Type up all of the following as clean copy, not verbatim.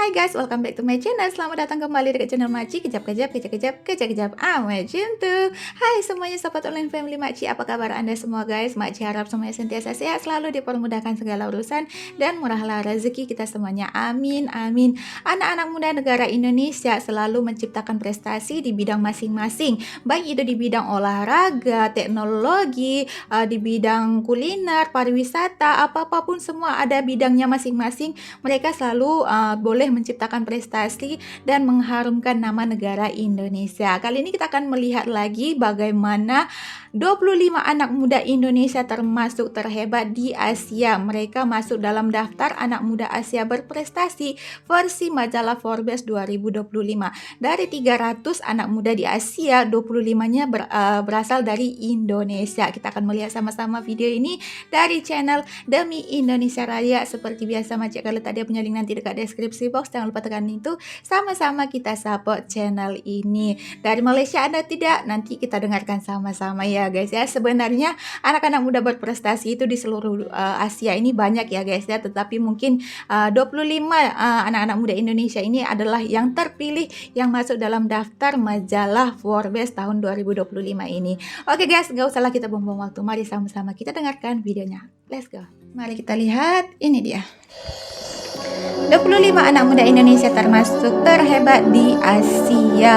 Hai guys, welcome back to my channel. Selamat datang kembali di channel Makci. Kejap. Macam tuh. Hai semuanya sahabat online family Makci. Apa kabar Anda semua guys? Makci harap semuanya sentiasa sehat, selalu dipermudahkan segala urusan dan murahlah rezeki kita semuanya. Amin. Anak-anak muda negara Indonesia selalu menciptakan prestasi di bidang masing-masing. Baik itu di bidang olahraga, teknologi, di bidang kuliner, pariwisata, apapun semua ada bidangnya masing-masing. Mereka selalu boleh menciptakan prestasi dan mengharumkan nama negara Indonesia. Kali ini kita akan melihat lagi bagaimana 25 anak muda Indonesia termasuk terhebat di Asia. Mereka masuk dalam daftar anak muda Asia berprestasi versi majalah Forbes 2025. Dari 300 anak muda di Asia, 25-nya berasal dari Indonesia. Kita akan melihat sama-sama video ini dari channel Demi Indonesia Raya. Seperti biasa Makci akan letak dia punya link nanti dekat deskripsi box. Jangan lupa tekan itu. Sama-sama kita support channel ini. Dari Malaysia ada tidak? Nanti kita dengarkan sama-sama ya guys ya. Sebenarnya anak-anak muda berprestasi itu di seluruh Asia ini banyak ya guys ya. Tetapi mungkin 25 anak-anak muda Indonesia ini adalah yang terpilih yang masuk dalam daftar majalah Forbes tahun 2025 ini. Oke guys, gak usahlah kita buang-buang waktu. Mari sama-sama kita dengarkan videonya. Let's go. Mari kita lihat. Ini dia. 25 anak muda Indonesia termasuk terhebat di Asia.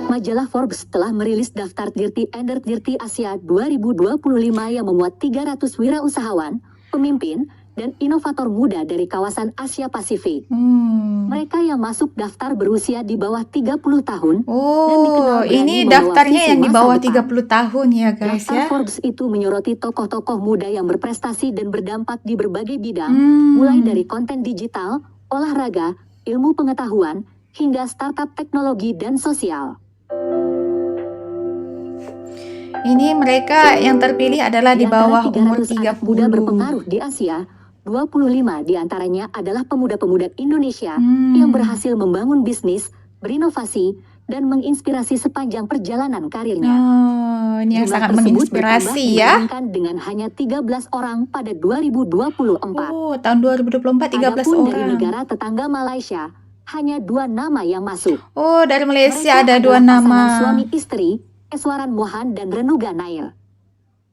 Majalah Forbes telah merilis daftar Dirty Under Dirty Asia 2025 yang memuat 300 wirausahawan, pemimpin, dan inovator muda dari kawasan Asia Pasifik. Mereka yang masuk daftar berusia di bawah 30 tahun. Dan dikenal ini daftarnya yang di bawah 30 tahun ya guys daftar ya. Forbes itu menyoroti tokoh-tokoh muda yang berprestasi dan berdampak di berbagai bidang, mulai dari konten digital, olahraga, ilmu pengetahuan, hingga startup teknologi dan sosial. Ini mereka yang terpilih adalah di bawah umur 30. Muda berpengaruh di Asia, 25 diantaranya adalah pemuda-pemuda Indonesia yang berhasil membangun bisnis, berinovasi, dan menginspirasi sepanjang perjalanan karirnya. Ini yang sangat menginspirasi ya. Dengan hanya 13 orang pada 2024. Tahun 2024 13 Adapun orang. Dari negara tetangga Malaysia, hanya 2 nama yang masuk. Dari Malaysia Mereka ada 2 adalah nama. pasangan suami istri, Eswaran Mohan dan Renuga Nail.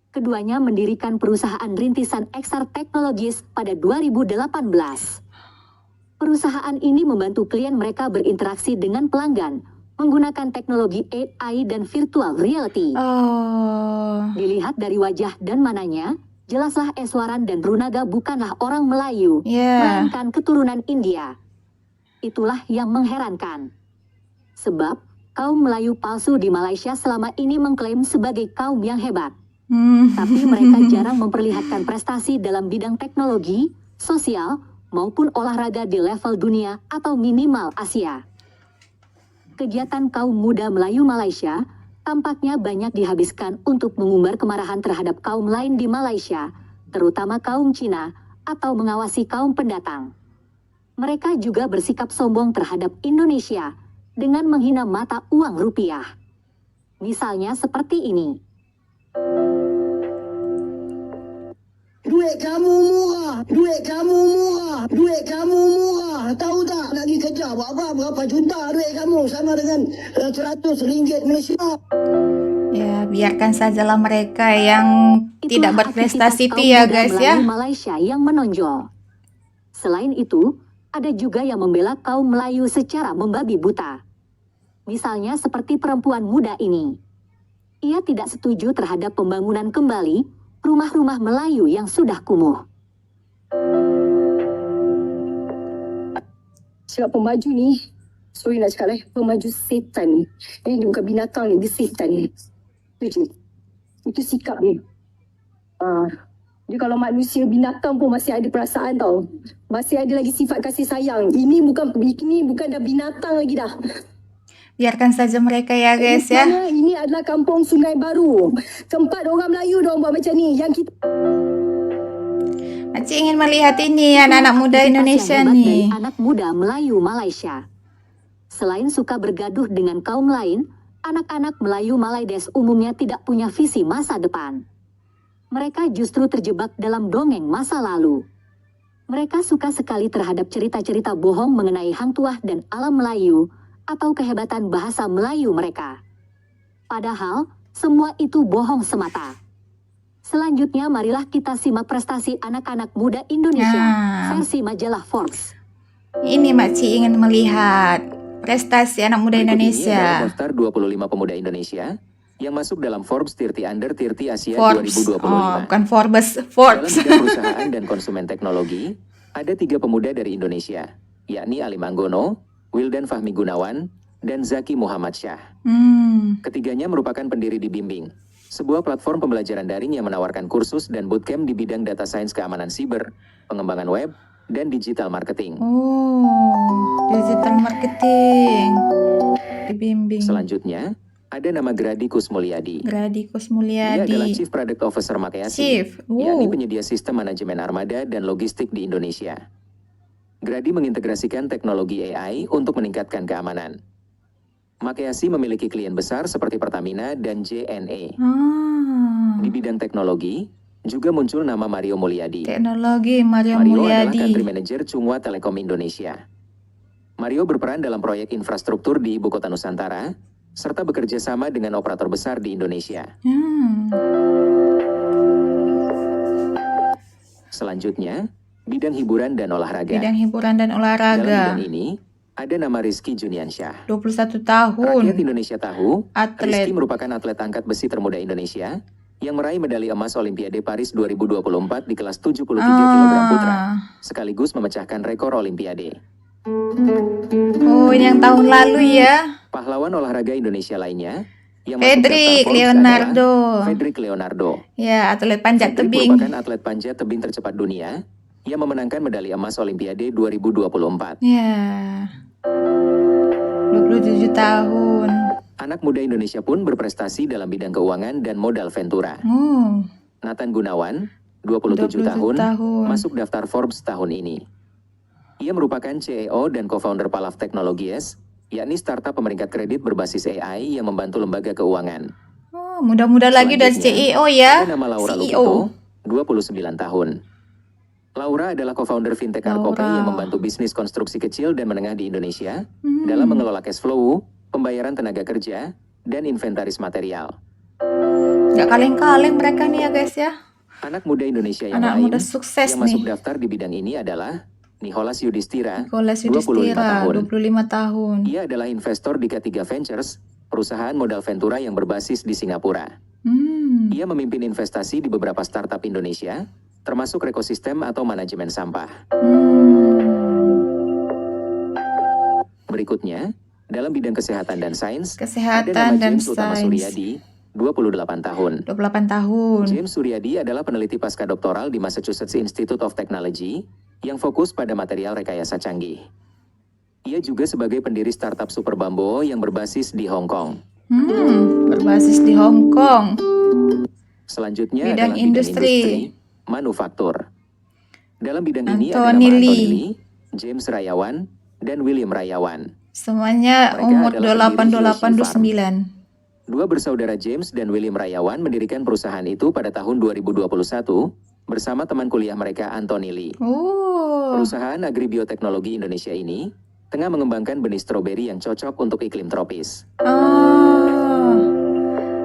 Keduanya mendirikan perusahaan rintisan XR Technologies pada 2018. Perusahaan ini membantu klien mereka berinteraksi dengan pelanggan menggunakan teknologi AI dan virtual reality. Dilihat dari wajah dan mananya, jelaslah Eswaran dan Runaga bukanlah orang Melayu, melainkan keturunan India. Itulah yang mengherankan. Sebab, kaum Melayu palsu di Malaysia selama ini mengklaim sebagai kaum yang hebat. Tapi mereka jarang memperlihatkan prestasi dalam bidang teknologi, sosial, maupun olahraga di level dunia atau minimal Asia. Kegiatan kaum muda Melayu Malaysia tampaknya banyak dihabiskan untuk mengumbar kemarahan terhadap kaum lain di Malaysia, terutama kaum Cina, atau mengawasi kaum pendatang. Mereka juga bersikap sombong terhadap Indonesia dengan menghina mata uang rupiah. Misalnya seperti ini. Duit kamu murah, tahu tak nak pergi kerja buat apa, berapa juta duit kamu sama dengan RM100 Malaysia. Ya, biarkan sajalah mereka yang tidak berprestasi itu ya guys ya. Malaysia yang menonjol. Selain itu, ada juga yang membela kaum Melayu secara membabi buta. Misalnya seperti perempuan muda ini. Ia tidak setuju terhadap pembangunan kembali rumah-rumah Melayu yang sudah kumuh. Cakap pemaju ni, sorry nak cakap pemaju setan ni. Ini bukan binatang ni, dia setan ni. Itu sikap ni. Dia kalau manusia binatang pun masih ada perasaan tau. Masih ada lagi sifat kasih sayang. Ini bukan dah binatang lagi dah. Biarkan saja mereka ya guys ya. Ini adalah kampung Sungai Baru. Tempat orang Melayu dong buat macam ni. Yang kita Makci ingin melihat ini anak-anak muda Indonesia nih. Anak muda Melayu Malaysia. Selain suka bergaduh dengan kaum lain, anak-anak Melayu Malaydes umumnya tidak punya visi masa depan. Mereka justru terjebak dalam dongeng masa lalu. Mereka suka sekali terhadap cerita-cerita bohong mengenai hang tuah dan alam Melayu atau kehebatan bahasa Melayu mereka. Padahal, semua itu bohong semata. Selanjutnya, marilah kita simak prestasi anak-anak muda Indonesia Nah. versi majalah Forbes. Ini Makcik ingin melihat prestasi anak muda Berikut ini adalah Indonesia. daftar 25 pemuda Indonesia yang masuk dalam Forbes 30 Under 30 Asia Forbes. 2025. Oh, bukan Forbes, Dalam Forbes. bidang perusahaan dan konsumen teknologi, ada 3 pemuda dari Indonesia, yakni Ali Manggono, Wildan Fahmi Gunawan, dan Zaki Muhammad Syah. Ketiganya merupakan pendiri di Bimbing, sebuah platform pembelajaran daring yang menawarkan kursus dan bootcamp di bidang data science keamanan siber, pengembangan web, dan digital marketing. Oh, digital marketing. Dibimbing. Selanjutnya, ada nama Gradi Kusmulyadi. Gradi Dia Kusmulyadi. adalah Chief Product Officer Makeasi, Chief. yakni penyedia sistem manajemen armada dan logistik di Indonesia. Gradi mengintegrasikan teknologi AI untuk meningkatkan keamanan. Makeasi memiliki klien besar seperti Pertamina dan JNE. Di bidang teknologi, juga muncul nama Mario Mulyadi. Teknologi Mario Mario adalah Mulyadi. Country Manager Chunghwa Telekom Indonesia. Mario berperan dalam proyek infrastruktur di Ibu Kota Nusantara, serta bekerja sama dengan operator besar di Indonesia. Selanjutnya, bidang hiburan dan olahraga. Bidang hiburan dan Dalam olahraga. bidang ini, ada nama Rizky Juniansyah. 21 tahun. Rakyat Indonesia tahu, Atlet. Rizky merupakan atlet angkat besi termuda Indonesia yang meraih medali emas Olimpiade Paris 2024 di kelas 73 kg putra, sekaligus memecahkan rekor Olimpiade. Oh, ini yang tahun lalu ya. Pahlawan olahraga Indonesia lainnya yang masuk Fedrik daftar Forbes Leonardo. adalah Fedrik Leonardo. Ya, atlet panjat Fedrik tebing. merupakan atlet panjat tebing tercepat dunia yang memenangkan medali emas Olimpiade 2024. Ya. 27 tahun. Anak muda Indonesia pun berprestasi dalam bidang keuangan dan modal ventura. Oh, Nathan Gunawan, 27 tahun, tahun. masuk daftar Forbes tahun ini. Ia merupakan CEO dan co-founder Palaf Technologies, yakni startup pemeringkat kredit berbasis AI yang membantu lembaga keuangan. Oh, muda-muda lagi udah Selanjutnya, CEO ya. Ada nama Laura CEO. Lukito, 29 tahun. Laura adalah co-founder fintech Arkope Laura. yang membantu bisnis konstruksi kecil dan menengah di Indonesia Hmm. dalam mengelola cash flow, pembayaran tenaga kerja, dan inventaris material. Gak kaleng-kaleng mereka nih ya guys ya. Anak muda Indonesia yang Anak lain muda sukses yang masuk nih. daftar di bidang ini adalah Nicholas Yudhistira, Nicholas 25 Yudhistira, tahun. 25 tahun. Ia adalah investor di K3 Ventures, perusahaan modal ventura yang berbasis di Singapura. Ia memimpin investasi di beberapa startup Indonesia, termasuk ekosistem atau manajemen sampah. Berikutnya, dalam bidang kesehatan dan sains, ada Kesehatan nama dan James Utama sains. Suryadi, 28 tahun. 28 tahun. James Suryadi adalah peneliti pasca doktoral di Massachusetts Institute of Technology yang fokus pada material rekayasa canggih. Ia juga sebagai pendiri startup Super Bambo yang berbasis di Hong Kong. Berbasis di Hong Kong. Selanjutnya Bidang adalah industri. bidang industri manufaktur. Dalam bidang ini ada Anthony nama Lee. Anthony Lee, James Rayawan, dan William Rayawan. Semuanya Mereka umur adalah 28, pendiri 28, Yoshi Farm. 29. Dua bersaudara James dan William Rayawan mendirikan perusahaan itu pada tahun 2021 bersama teman kuliah mereka Anthony Lee. Oh, Perusahaan agribioteknologi Indonesia ini tengah mengembangkan benih stroberi yang cocok untuk iklim tropis.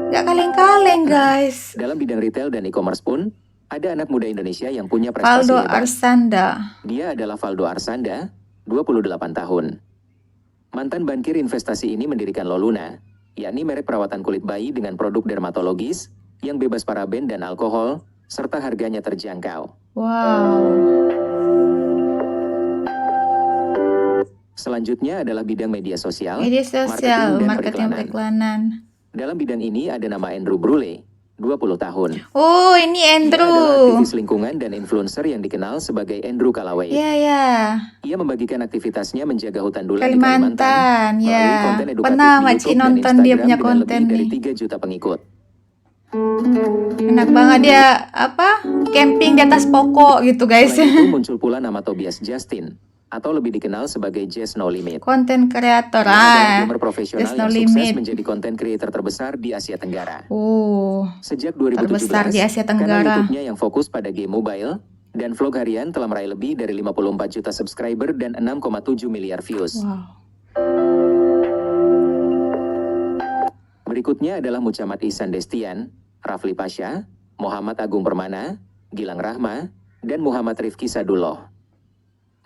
gak kaleng-kaleng guys. Dalam bidang retail dan e-commerce pun, ada anak muda Indonesia yang punya prestasi Valdo hebat. Arsanda. Dia adalah Valdo Arsanda, 28 tahun. Mantan bankir investasi ini mendirikan Loluna, yakni merek perawatan kulit bayi dengan produk dermatologis yang bebas paraben dan alkohol, serta harganya terjangkau. Wow. Selanjutnya adalah bidang media sosial, Media sosial, dan marketing periklanan. periklanan. Dalam bidang ini ada nama Andrew Brule, 20 tahun. Oh, ini Dia adalah Andrew. aktivis lingkungan dan influencer yang dikenal sebagai Andrew Kalaway. Ya, ya. Ia membagikan aktivitasnya menjaga hutan dulan di Kalimantan, Kalimantan ya. melalui konten edukatif Pernah di Makcik YouTube dan nonton dia Instagram punya dengan konten lebih dari nih. 3 juta pengikut. Enak banget dia camping di atas pokok gitu guys. Selain itu muncul pula nama Tobias Justin, atau lebih dikenal sebagai Jazz No Limit. Konten kreator. Dia adalah gamer profesional Just No yang sukses Limit. menjadi konten creator terbesar di Asia Tenggara. Oh, Sejak 2017, terbesar di Asia kanal Tenggara. YouTube-nya yang fokus pada game mobile Dan vlog harian telah meraih lebih dari 54 juta subscriber dan 6,7 miliar views. Wow. Berikutnya adalah Mucamat Ihsan Destian, Rafli Pasha, Muhammad Agung Permana, Gilang Rahma, dan Muhammad Rifki Sadullah.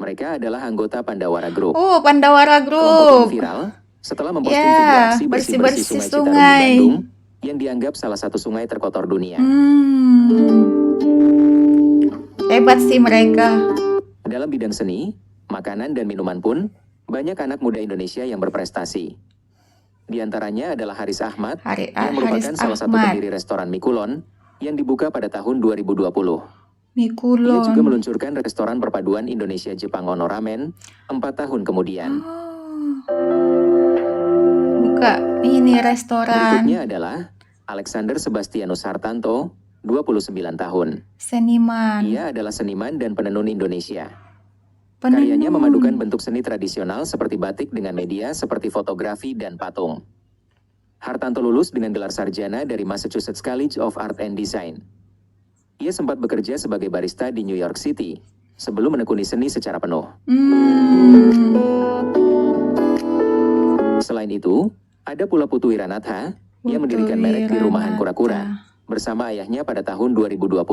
Mereka adalah anggota Pandawara Group. Oh, Pandawara Kelompok Group. ini viral setelah memposting Ya, video aksi bersih-bersih bersih-bersih Sungai Citarum di sungai. Bandung yang dianggap salah satu sungai terkotor dunia. Hebat sih mereka. Dalam bidang seni, makanan dan minuman pun, banyak anak muda Indonesia yang berprestasi. Di antaranya adalah Haris Ahmad, yang merupakan Haris salah satu Ahmad. pendiri restoran Mikulon, yang dibuka pada tahun 2020. Ia Mikulon. juga meluncurkan restoran perpaduan Indonesia-Jepang Ono Ramen 4 tahun kemudian. Buka ini restoran. Berikutnya adalah Alexander Sebastianus Hartanto, 29 tahun. Seniman. Ia adalah seniman dan penenun Indonesia. Karyanya memadukan bentuk seni tradisional seperti batik dengan media seperti fotografi dan patung. Hartanto lulus dengan gelar sarjana dari Massachusetts College of Art and Design. Ia sempat bekerja sebagai barista di New York City sebelum menekuni seni secara penuh. Selain itu, ada pula Putu Wiranatha yang mendirikan merek di Rumahan Kura-Kura bersama ayahnya pada tahun 2020.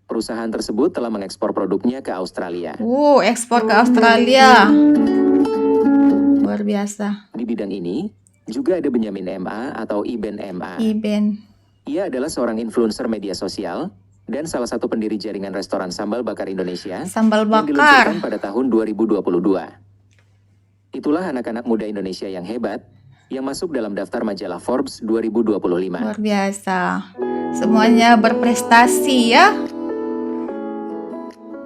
Perusahaan tersebut telah mengekspor produknya ke Australia. Ekspor ke Australia. Luar biasa. Di bidang ini, juga ada Benyamin MA atau Iben MA. Iben. Ia adalah seorang influencer media sosial dan salah satu pendiri jaringan restoran Sambal Bakar Indonesia Sambal yang bakar. diluncurkan pada tahun 2022. Itulah anak-anak muda Indonesia yang hebat yang masuk dalam daftar majalah Forbes 2025. Luar biasa. Semuanya berprestasi ya.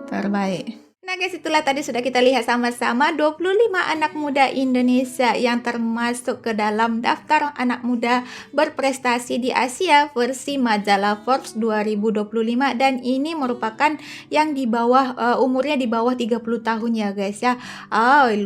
Terbaik. Nah guys, itulah tadi sudah kita lihat sama-sama 25 anak muda Indonesia yang termasuk ke dalam daftar anak muda berprestasi di Asia versi majalah Forbes 2025, dan ini merupakan yang di bawah umurnya di bawah 30 tahun ya guys ya.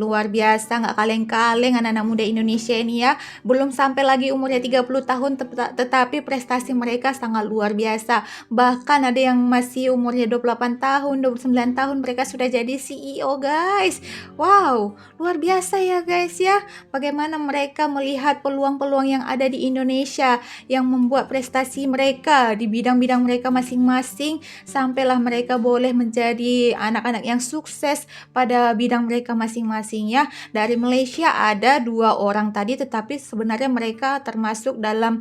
Luar biasa, nggak kaleng-kaleng anak-anak muda Indonesia ini ya. Belum sampai lagi umurnya 30 tahun tetapi prestasi mereka sangat luar biasa. Bahkan ada yang masih umurnya 28 tahun, 29 tahun mereka sudah jadi CEO guys. Wow, luar biasa ya guys ya. Bagaimana mereka melihat peluang-peluang yang ada di Indonesia yang membuat prestasi mereka di bidang-bidang mereka masing-masing sampailah mereka boleh menjadi anak-anak yang sukses pada bidang mereka masing-masing ya. Dari Malaysia ada 2 orang tadi, tetapi sebenarnya mereka termasuk dalam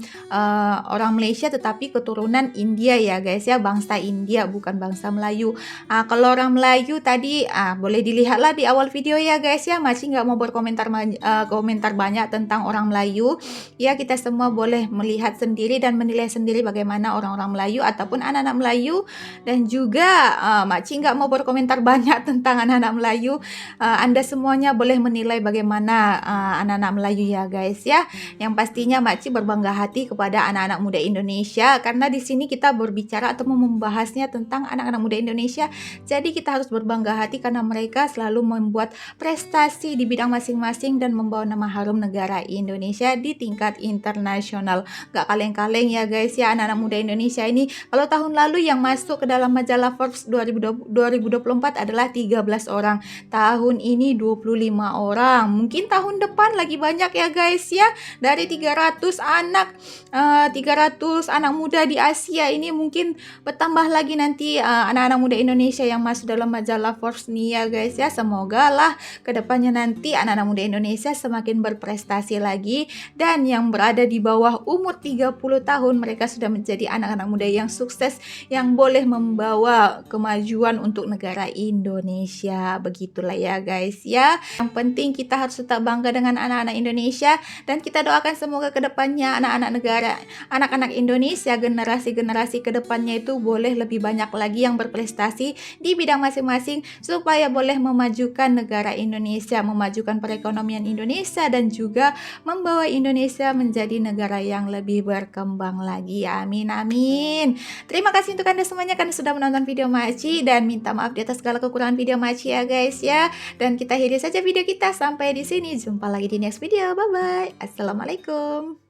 orang Malaysia tetapi keturunan India ya guys ya, bangsa India bukan bangsa Melayu. Kalau orang Melayu tadi boleh dilihatlah di awal video ya guys ya. Maci nggak mau berkomentar komentar banyak tentang orang Melayu ya. Kita semua boleh melihat sendiri dan menilai sendiri bagaimana orang-orang Melayu ataupun anak-anak Melayu, dan juga Maci nggak mau berkomentar banyak tentang anak-anak Melayu. Anda semuanya boleh menilai bagaimana anak-anak Melayu ya guys ya. Yang pastinya Maci berbangga hati kepada anak-anak muda Indonesia karena di sini kita berbicara atau membahasnya tentang anak-anak muda Indonesia. Jadi kita harus berbangga hati karena mereka selalu membuat prestasi di bidang masing-masing dan membawa nama harum negara Indonesia di tingkat internasional. Gak kaleng-kaleng ya guys ya anak-anak muda Indonesia ini. Kalau tahun lalu yang masuk ke dalam majalah Forbes 2024 adalah 13 orang. Tahun ini 25 orang. Mungkin tahun depan lagi banyak ya guys ya. Dari 300 anak muda di Asia ini mungkin bertambah lagi nanti anak-anak muda Indonesia yang masuk dalam majalah Forbes nih ya guys ya. Semoga lah kedepannya nanti anak-anak muda Indonesia semakin berprestasi lagi, dan yang berada di bawah umur 30 tahun mereka sudah menjadi anak-anak muda yang sukses yang boleh membawa kemajuan untuk negara Indonesia. Begitulah ya guys ya. Yang penting kita harus tetap bangga dengan anak-anak Indonesia, dan kita doakan semoga kedepannya anak-anak Indonesia generasi-generasi kedepannya itu boleh lebih banyak lagi yang berprestasi di bidang masing-masing supaya boleh memajukan negara Indonesia, memajukan perekonomian Indonesia, dan juga membawa Indonesia menjadi negara yang lebih berkembang lagi. Amin amin. Terima kasih untuk Anda semuanya karena sudah menonton video Maci, dan minta maaf di atas segala kekurangan video Maci ya guys ya. Dan kita akhiri saja video kita sampai di sini. Jumpa lagi di next video. Bye bye. Assalamualaikum.